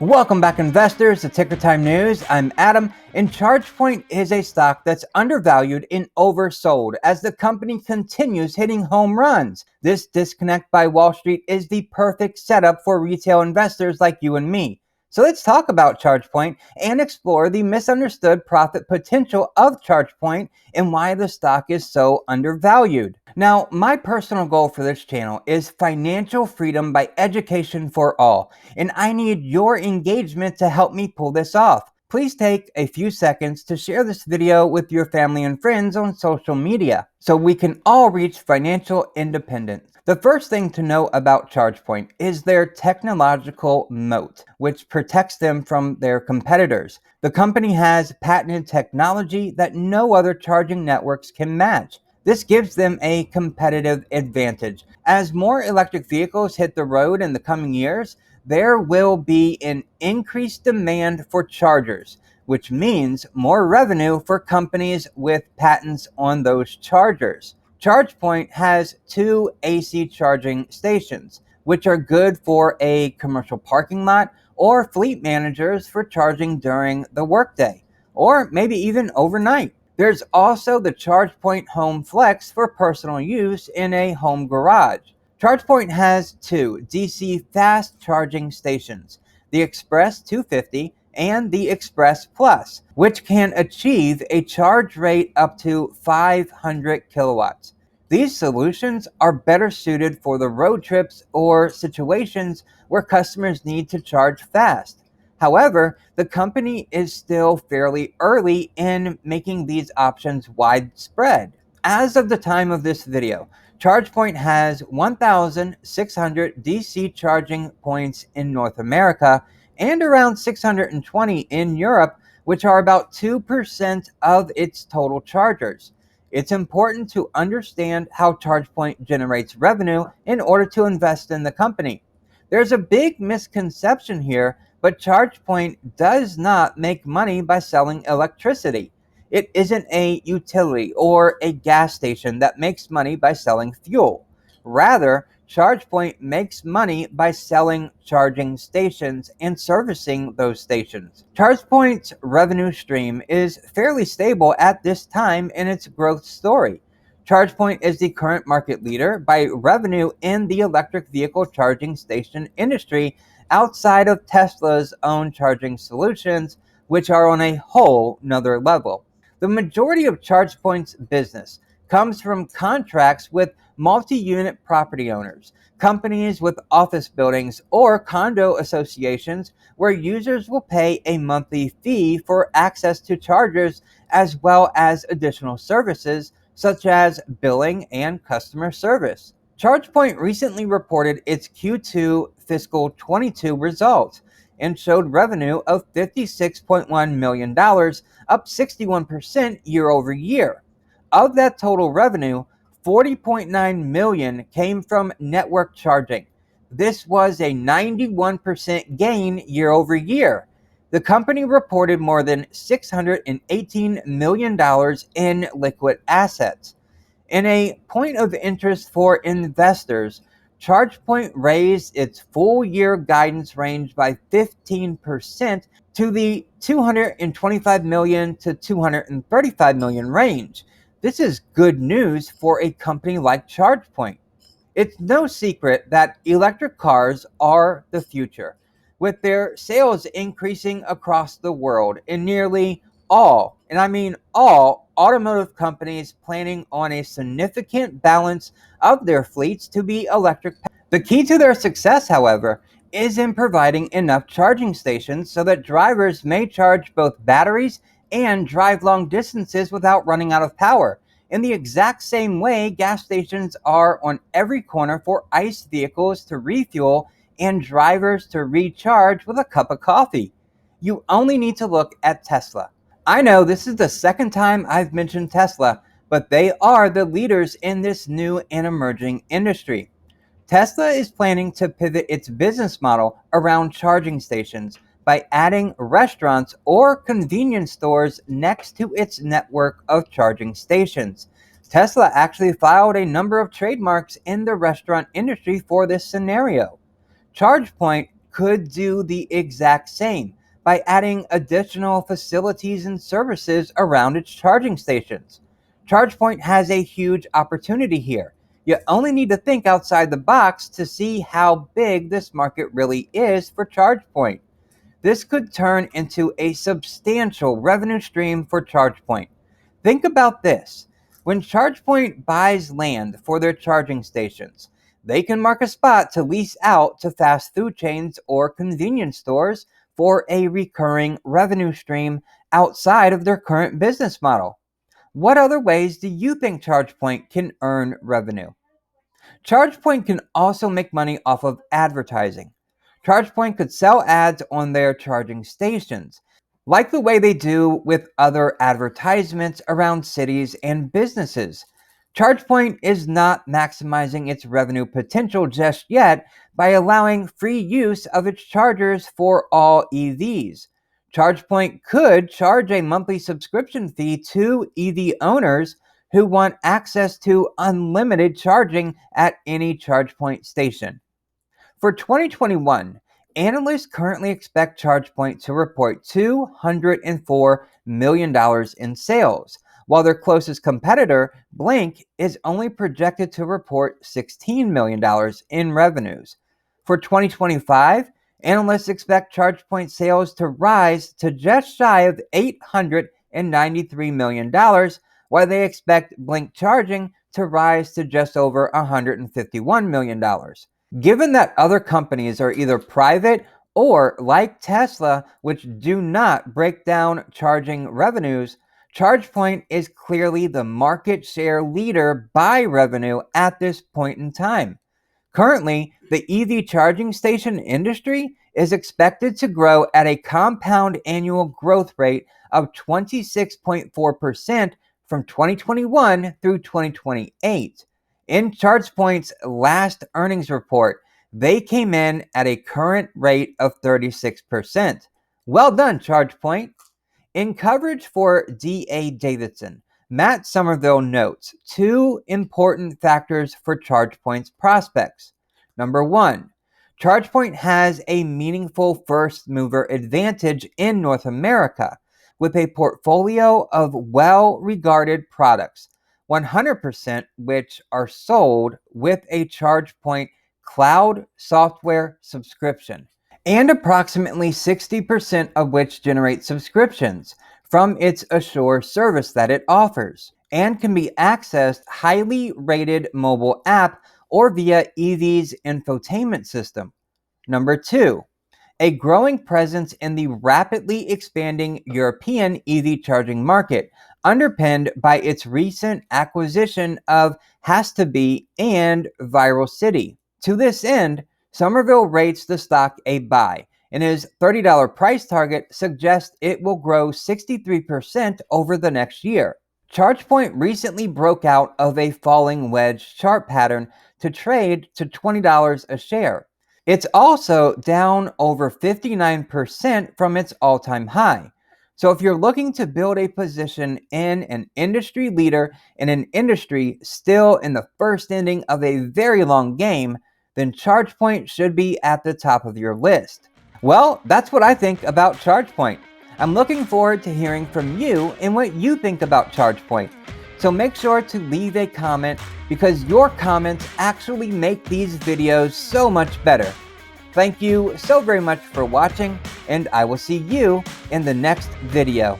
Welcome back, investors, to Ticker Time News. I'm Adam, and ChargePoint is a stock that's undervalued and oversold as the company continues hitting home runs. This disconnect by Wall Street is the perfect setup for retail investors like you and me. So let's talk about ChargePoint and explore the misunderstood profit potential of ChargePoint and why the stock is so undervalued. Now, my personal goal for this channel is financial freedom by education for all, and I need your engagement to help me pull this off. Please take a few seconds to share this video with your family and friends on social media so we can all reach financial independence. The first thing to know about ChargePoint is their technological moat, which protects them from their competitors. The company has patented technology that no other charging networks can match. This gives them a competitive advantage. As more electric vehicles hit the road in the coming years, there will be an increased demand for chargers, which means more revenue for companies with patents on those chargers. ChargePoint has 2 AC charging stations, which are good for a commercial parking lot or fleet managers for charging during the workday, or maybe even overnight. There's also the ChargePoint Home Flex for personal use in a home garage. ChargePoint has 2 DC fast charging stations, the Express 250 and the Express Plus, which can achieve a charge rate up to 500 kilowatts. These solutions are better suited for the road trips or situations where customers need to charge fast. However, the company is still fairly early in making these options widespread. As of the time of this video, ChargePoint has 1,600 DC charging points in North America and around 620 in Europe, which are about 2% of its total chargers. It's important to understand how ChargePoint generates revenue in order to invest in the company. There's a big misconception here, but ChargePoint does not make money by selling electricity. It isn't a utility or a gas station that makes money by selling fuel. Rather, ChargePoint makes money by selling charging stations and servicing those stations. ChargePoint's revenue stream is fairly stable at this time in its growth story. ChargePoint is the current market leader by revenue in the electric vehicle charging station industry outside of Tesla's own charging solutions, which are on a whole nother level. The majority of ChargePoint's business comes from contracts with multi-unit property owners, companies with office buildings, or condo associations where users will pay a monthly fee for access to chargers as well as additional services such as billing and customer service. ChargePoint recently reported its Q2 fiscal 22 results and showed revenue of $56.1 million, up 61% year over year. Of that total revenue, $40.9 million came from network charging. This was a 91% gain year over year. The company reported more than $618 million in liquid assets. In a point of interest for investors, ChargePoint raised its full year guidance range by 15% to the $225 million to $235 million range. This is good news for a company like ChargePoint. It's no secret that electric cars are the future, with their sales increasing across the world in nearly all, and I mean all, automotive companies planning on a significant balance of their fleets to be electric. The key to their success, however, is in providing enough charging stations so that drivers may charge both batteries and drive long distances without running out of power. In the exact same way, gas stations are on every corner for ICE vehicles to refuel and drivers to recharge with a cup of coffee. You only need to look at Tesla. I know this is the second time I've mentioned Tesla, but they are the leaders in this new and emerging industry. Tesla is planning to pivot its business model around charging stations by adding restaurants or convenience stores next to its network of charging stations. Tesla actually filed a number of trademarks in the restaurant industry for this scenario. ChargePoint could do the exact same by adding additional facilities and services around its charging stations. ChargePoint has a huge opportunity here. You only need to think outside the box to see how big this market really is for ChargePoint. This could turn into a substantial revenue stream for ChargePoint. Think about this. When ChargePoint buys land for their charging stations, they can mark a spot to lease out to fast food chains or convenience stores for a recurring revenue stream outside of their current business model. What other ways do you think ChargePoint can earn revenue? ChargePoint can also make money off of advertising. ChargePoint could sell ads on their charging stations, like the way they do with other advertisements around cities and businesses. ChargePoint is not maximizing its revenue potential just yet by allowing free use of its chargers for all EVs. ChargePoint could charge a monthly subscription fee to EV owners who want access to unlimited charging at any ChargePoint station. For 2021, analysts currently expect ChargePoint to report $204 million in sales, while their closest competitor, Blink, is only projected to report $16 million in revenues. For 2025, analysts expect ChargePoint sales to rise to just shy of $893 million, while they expect Blink charging to rise to just over $151 million. Given that other companies are either private or, like Tesla, which do not break down charging revenues, ChargePoint is clearly the market share leader by revenue at this point in time. Currently, the EV charging station industry is expected to grow at a compound annual growth rate of 26.4% from 2021 through 2028. In ChargePoint's last earnings report, they came in at a current rate of 36%. Well done, ChargePoint. In coverage for D.A. Davidson, Matt Somerville notes two important factors for ChargePoint's prospects. Number one, ChargePoint has a meaningful first mover advantage in North America with a portfolio of well-regarded products, 100% which are sold with a ChargePoint cloud software subscription, and approximately 60% of which generate subscriptions from its Assure service that it offers, and can be accessed highly rated mobile app or via EV's infotainment system. Number two, a growing presence in the rapidly expanding European EV charging market, underpinned by its recent acquisition of Has2B and Viral City. To this end, Somerville rates the stock a buy, and his $30 price target suggests it will grow 63% over the next year. ChargePoint recently broke out of a falling wedge chart pattern to trade to $20 a share. It's also down over 59% from its all-time high. So if you're looking to build a position in an industry leader in an industry still in the first inning of a very long game, then ChargePoint should be at the top of your list. Well, that's what I think about ChargePoint. I'm looking forward to hearing from you and what you think about ChargePoint. So make sure to leave a comment because your comments actually make these videos so much better. Thank you so very much for watching, and I will see you in the next video.